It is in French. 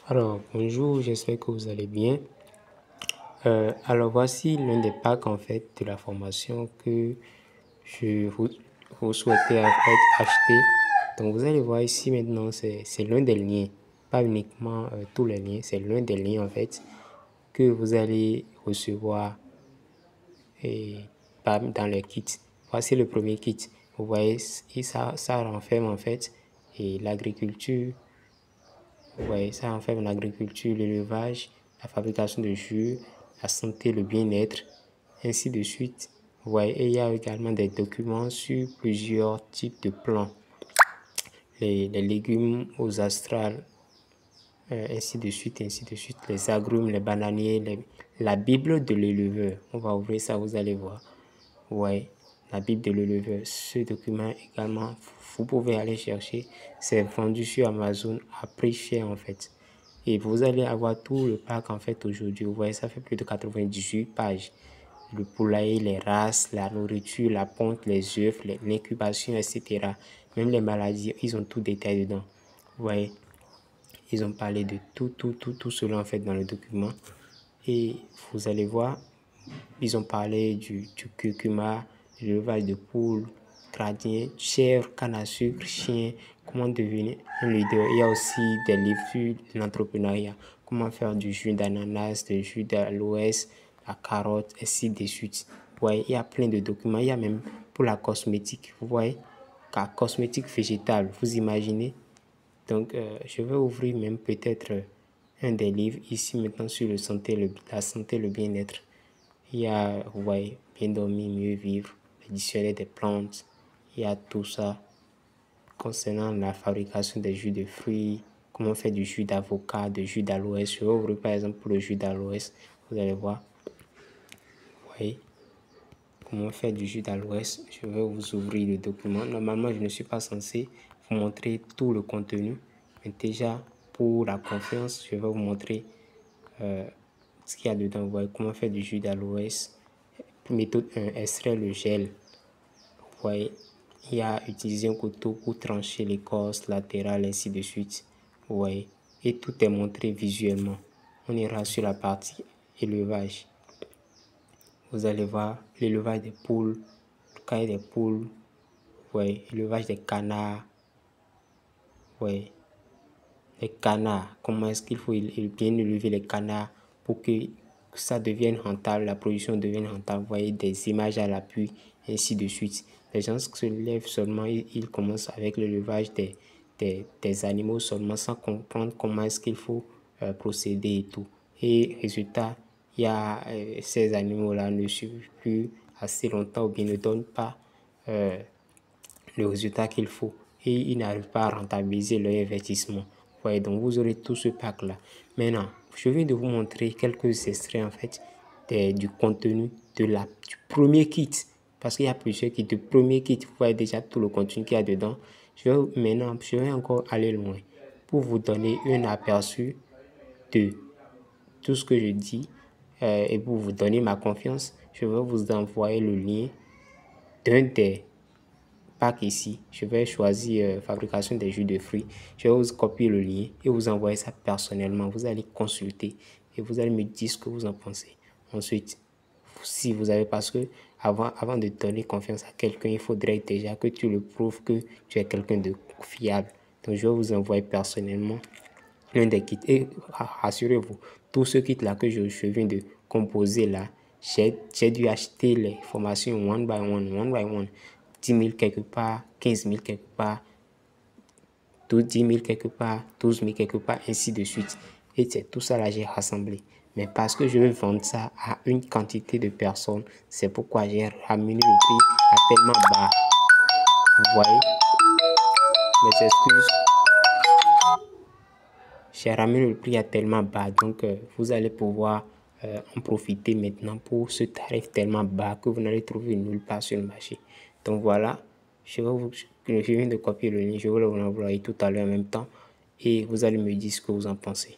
Alors, bonjour, j'espère que vous allez bien. Alors, voici l'un des packs en fait de la formation que vous souhaitez en fait acheter. Donc, vous allez voir ici maintenant, c'est l'un des liens, pas uniquement tous les liens, c'est l'un des liens en fait que vous allez recevoir dans les kits. Voici le premier kit. Vous voyez, ça renferme en fait et l'agriculture. Ouais, ça renferme l'agriculture, l'élevage, la fabrication de jus, la santé, le bien-être, ainsi de suite. Ouais, et il y a également des documents sur plusieurs types de plants, les légumes aux astrales, ainsi de suite, les agrumes, les bananiers, la Bible de l'éleveur. On va ouvrir ça, vous allez voir. Ouais, la Bible de l'éleveur. Ce document également, vous pouvez aller chercher. C'est vendu sur Amazon à prix cher en fait. Et vous allez avoir tout le pack en fait aujourd'hui. Vous voyez, ça fait plus de 98 pages. Le poulailler, les races, la nourriture, la ponte, les œufs, l'incubation, etc. Même les maladies, ils ont tout détaillé dedans. Vous voyez, ils ont parlé de tout cela en fait dans le document. Et vous allez voir, ils ont parlé du curcuma, de l'élevage de poules, gradient, chèvres, canne à sucre, chien, comment devenir un leader. Il y a aussi des livres sur l'entrepreneuriat, comment faire du jus d'ananas, du jus d'aloès, la carotte, ainsi de suite. Vous voyez, il y a plein de documents. Il y a même pour la cosmétique, vous voyez, la cosmétique végétale, vous imaginez. Donc, je vais ouvrir même peut-être un des livres ici maintenant sur la santé, le bien-être. Il y a, vous voyez, bien dormir, mieux vivre, le dictionnaire des plantes. Il y a tout ça concernant la fabrication des jus de fruits, comment faire du jus d'avocat, de jus d'aloès. Je vais ouvrir par exemple pour le jus d'aloès. Vous allez voir. Vous voyez comment faire du jus d'aloès. Je vais vous ouvrir le document. Normalement, je ne suis pas censé vous montrer tout le contenu. Mais déjà, pour la confiance, je vais vous montrer ce qu'il y a dedans. Vous voyez comment faire du jus d'aloès. Méthode 1, extraire le gel. Vous voyez, il y a utilisé un couteau pour trancher l'écorce latérale, ainsi de suite. Vous voyez, et tout est montré visuellement. On ira sur la partie élevage. Vous allez voir l'élevage des poules, le cahier des poules. Vous voyez, l'élevage des canards. Vous voyez, les canards, comment est-ce qu'il faut bien élever les canards pour que ça devienne rentable, la production devienne rentable. Vous voyez, des images à l'appui, ainsi de suite. Les gens se lèvent seulement, ils commencent avec l'élevage des animaux seulement sans comprendre comment est-ce qu'il faut procéder et tout. Et résultat, il y a ces animaux-là ne suivent plus assez longtemps ou bien ne donnent pas le résultat qu'il faut. Et ils n'arrivent pas à rentabiliser leur investissement. Voyez, donc vous aurez tout ce pack là. Maintenant, je viens de vous montrer quelques extraits en fait du contenu du premier kit, parce qu'il y a plusieurs kits. Le premier kit, vous voyez déjà tout le contenu qu'il y a dedans. Maintenant, je vais encore aller loin pour vous donner un aperçu de tout ce que je dis et pour vous donner ma confiance. Je vais vous envoyer le lien d'un des pack ici. Je vais choisir fabrication des jus de fruits. Je vais vous copier le lien et vous envoyer ça personnellement. Vous allez consulter et vous allez me dire ce que vous en pensez. Ensuite, si vous avez, parce que avant de donner confiance à quelqu'un, il faudrait déjà que tu le prouves que tu es quelqu'un de fiable. Donc, je vais vous envoyer personnellement l'un des kits. Et rassurez-vous, tous ce kit-là que je viens de composer là, j'ai dû acheter les formations one by one. 10 000 quelque part, 15 000 quelque part, 10 000 quelque part, 12 000 quelque part, ainsi de suite. Et c'est tout ça là, j'ai rassemblé. Mais parce que je veux vendre ça à une quantité de personnes, c'est pourquoi j'ai ramené le prix à tellement bas. Vous voyez, mes excuses. J'ai ramené le prix à tellement bas. Donc, vous allez pouvoir en profiter maintenant pour ce tarif tellement bas que vous n'allez trouver nulle part sur le marché. Donc, voilà. Je viens de copier le lien. Je vais vous l'envoyer tout à l'heure en même temps. Et vous allez me dire ce que vous en pensez.